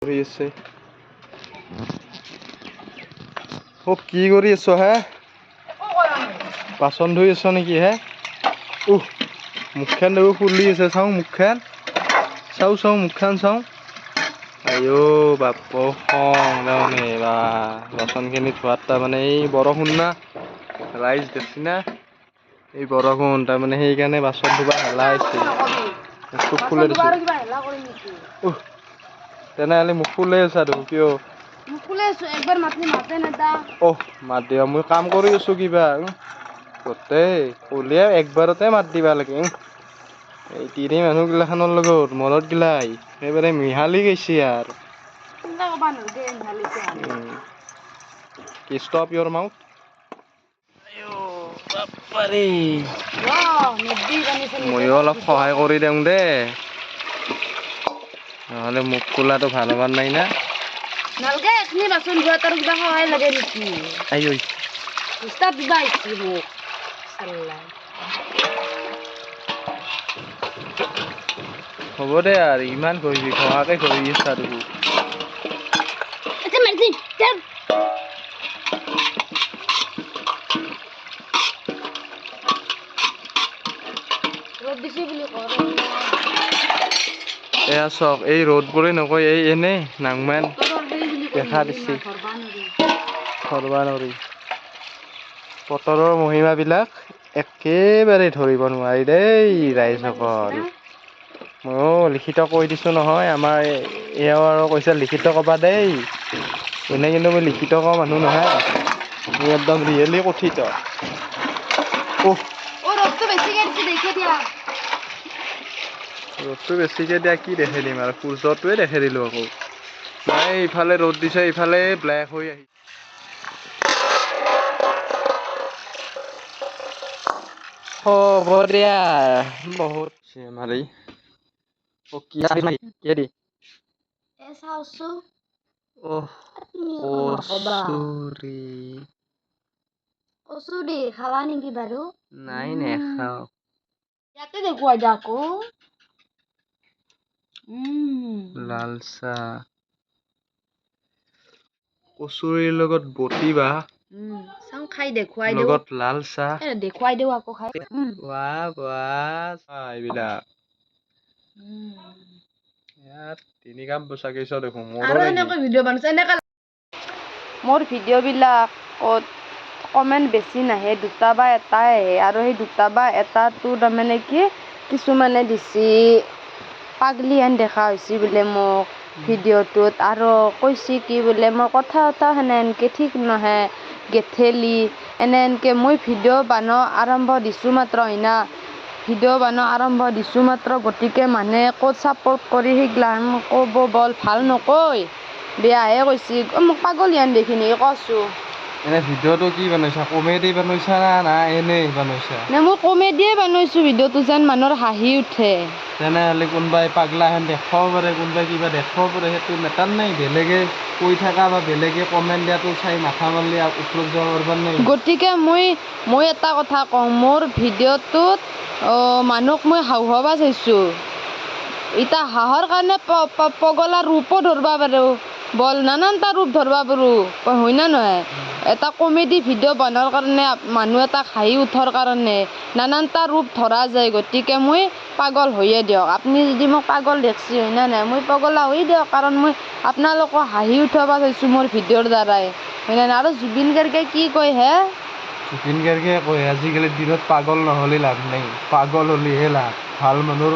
কৰি আছে কি কৰি আছ হে বাচন ধুই আছ নেকি হে মুখখন দেখো ফুলি আছে চাওঁ মুখখন চাওঁ মুখখন চাওঁ আইও বাপ খং তাৰমানে বা বাচনখিনি ধোৱাত তাৰমানে এই বৰষুণ না ৰাইজ দেখছি না এই বৰষুণ তাৰমানে সেইকাৰণে বাচন ধুবা হেলা হৈছে মুখ ফুলে দিছে তেনেহ'লে মুখ ফুলে আছা দেখোন কিয় মাত দিবা মই কাম কৰি আছো কিবা গোটেই উলিয়াই একবাৰতে মাত দিবা লাগে এই তিনি মানুহগিলাখনৰ লগত মনত গিলাই একেবাৰে মিহালি গৈছে আৰু ষ্টপ ইয়ৰ মাউথ ময়ো অলপ সহায় কৰি দিওঁ দে নহ'লে মুখ খোলাটো ভাল হোৱাৰ নাই না নালগে এখনি বাচন ধোৱাত আৰু কিবা সহায় লাগে নেকি আইঐ উস্তাদ দিবা আহিছে মোক চাল্লা হ'ব দে আৰু ইমান কৰিবি সহাকে কৰি আছা আৰু আচ্ছা মাৰছি চল ৰ'দ দিছি বুলি কৰ এয়া চাওক এই ৰ'দবোৰে নকয় এই এনেই নাংমান দেখা দিছে ধৰবা নৰি বতৰৰ মহিমাবিলাক একেবাৰে ধৰিব নোৱাৰি দেই ৰাইজসকল ময়ো লিখিত কৈ দিছোঁ নহয় আমাৰ এওঁ আৰু কৈছে লিখিত ক'বা দেই এনে কিন্তু মই লিখিত কোৱা মানুহ নহয় মই একদম ৰিয়েলি কথিত ৰ'দটো বেছিকে দিছে দেখে দিয়া ৰ'দটো বেছিকে দিয়া কি দেখাই দিম আৰু সূৰ্যটোৱে দেখাই দিলোঁ আকৌ নাই ইফালে ৰ'দ দিছে ইফালে ব্লেক হৈ আহি হ'ব দিয়া বহুত মাৰি কি চাওছো কচুৰি খাবা নেকি বাৰু নাই নেখাওঁ ইয়াতে দেখুৱাই দিয়া আকৌ লাল চাহ কচুৰিৰ লগত বটিবা চাওঁ খাই দেখুৱাই দিওঁ লগত লাল চাহ দেখুৱাই দিওঁ আকৌ খাই এইবিলাক ইয়াত তিনি কাপ চাগিছ দেখোন মোৰ ভিডিঅ'বিলাকত কমেণ্ট বেছি নাহে দুটা বা এটাই আহে আৰু সেই দুটা বা এটাটো তাৰমানে কি কিছুমানে দিছি পাগলি হেন দেখা হৈছে বোলে মোক ভিডিঅ'টোত আৰু কৈছে কি বোলে মই কথা সেনেকে ঠিক নহয় গেথেলি এনেকে মই ভিডিঅ' বনাব আৰম্ভ দিছোঁ মাত্ৰ হয়না ভিডিঅ' বনাব আৰম্ভ দিছোঁ মাত্ৰ গতিকে মানুহে ক'ত ছাপোৰ্ট কৰি সেইগিলান ক'ব বল ভাল নকয় বেয়াহে কৈছে মোক পাগল হেন দেখি নেকি কৈছোঁ এনে ভিডিঅ'টো কি বনাইছা কমেডি বনাইছা না এনেই বনাইছা মই কমেডিয়ে বনাইছোঁ ভিডিঅ'টো যেন মানুহৰ হাঁহি উঠে তেনেহ'লে কোনোবাই পাগলা হেন দেখাব পাৰে কোনোবাই কিবা দেখাব পাৰে সেইটো মেটাৰ নাই বেলেগে কৈ থকা বা বেলেগে কমেণ্ট দিয়াটো চাই মাথা মাৰিলে ওপৰত যাব পাৰিব নাই গতিকে মই এটা কথা কওঁ মোৰ ভিডিঅ'টোত মানুহক মই হাঁহুৱাব চাইছোঁ এতিয়া হাঁহৰ কাৰণে পগলা ৰূপো ধৰিব পাৰোঁ বল নানানটা ৰূপ ধৰিব পাৰোঁ হয় না নহয় এটা কমেডি ভিডিঅ' বনোৱাৰ কাৰণে মানুহ এটাক হাঁহি উঠাৰ কাৰণে নানানটা ৰূপ ধৰা যায় গতিকে মই পাগল হৈয়ে দিয়ক আপুনি যদি মোক পাগল দেখছি হয় না নাই মই পগলা হৈ দিয়ক কাৰণ মই আপোনালোকক হাঁহি উঠাব চাইছোঁ মোৰ ভিডিঅ'ৰ দ্বাৰাই হয় না আৰু জুবিন গাৰ্গে কি কয় হে জুবিন গাৰ্গে কয় আজিকালি দিনত পাগল নহ'লে লাভ নাই পাগল হ'লেহে লাভ ভাল মানুহৰ